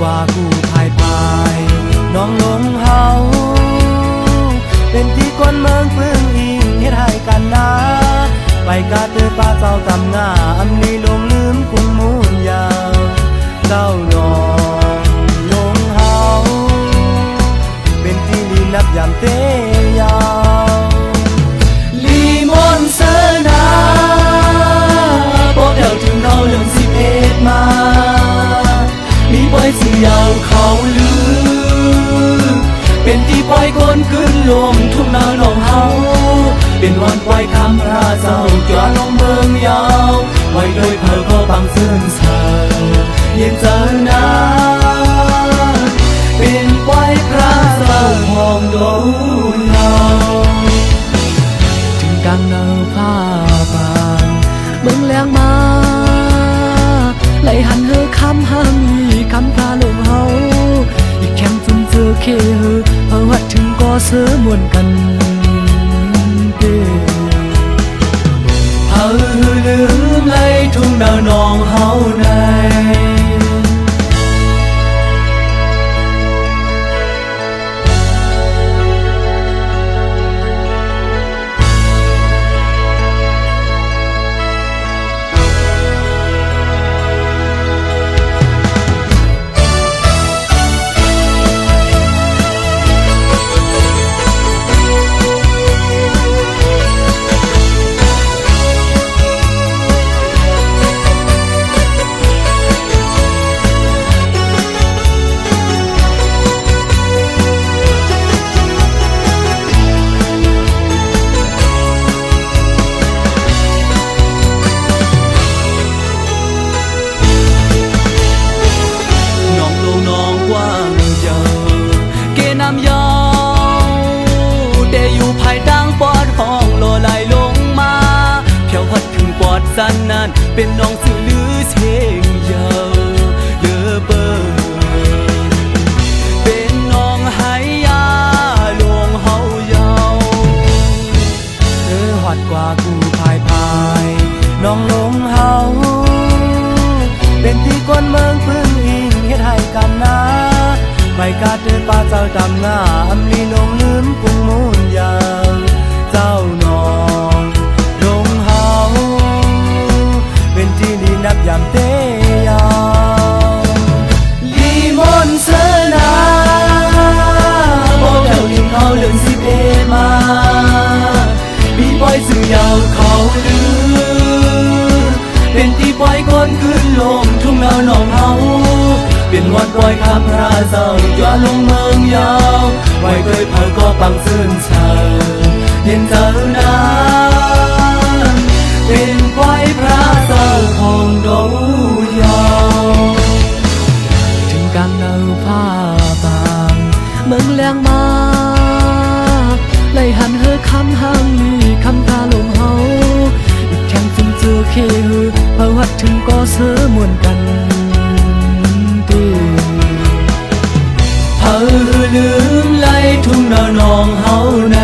กว่ากูพายน้องลงเฮาเป็นที่คนเมืองพึ่งอิงเฮ็ดให้กันนะไปกาเตอป้าเจ้าตำงาอำลีลงลืมกุงมูลยาวเจ้าน้องลงเฮาเป็นที่ลีนับยามเตยาวลีมอนเสนาบอกเดี๋ยวถึงเราเรื่อง11มามีปล่อยสิยาวเขาลือเป็นที่ปล่อยคนขึ้นลงทุ่งนาหนองเฮาเป็นวันปล่อยคำพระเจ้าจวนลงเมืองยาวไว้โดยเผอก็บังซื่นเสอเย็นเจอนาเป็นปล่อยพระเจ้าหอมดูยาวถึงกังเนาผ้าบางเมืองแรงมาไหลหันเฮอคำหังคำพาลงเฮาอีกแคมจุนเจอเคเพราะว่าถึงก็เสือมวนกันเด้เฮาลืมไหลทุ่งดาวนองเฮาในสันนั้นเป็นน้องสื่อลือเชงเยาเลือเบิร์เป็นน้องไหยาลวงเฮาเยาหอดกว่ากูพายน้องลงเฮาเป็นที่คนเมืองพึ่งอิงเฮ็ดให้กันนะไปกาเตอป้าเจ้าตำงาอำลีลงลืมกุงมูลยาวเจ้าน้องเป็นที่ลีนับยามเตยาวลีมอนเสนาบอกเดี๋ยวถึงเขาเรื่อง11มามีปล่อยสื่อยาวเขาลือเป็นที่ปล่อยคนขึ้นลงทุ่งนาหนองเฮาเป็นวันปล่อยคำพระเจ้าจวนลงเมืองยาวไว้เคยเผอก็ปังซื่นเสอเย็นเจอนาเป็นปล่อยพระเจ้าของดูยาวถึงกังเนาผ้าบางเมืองแรงมาไหลหันเฮอคำหังคำพาลงเฮาอีกแข่งจุนเจอเคเพราะว่าถึงก็เสือมวนกันดีเผอลืมไหลทุ่งนาหนองเฮาใน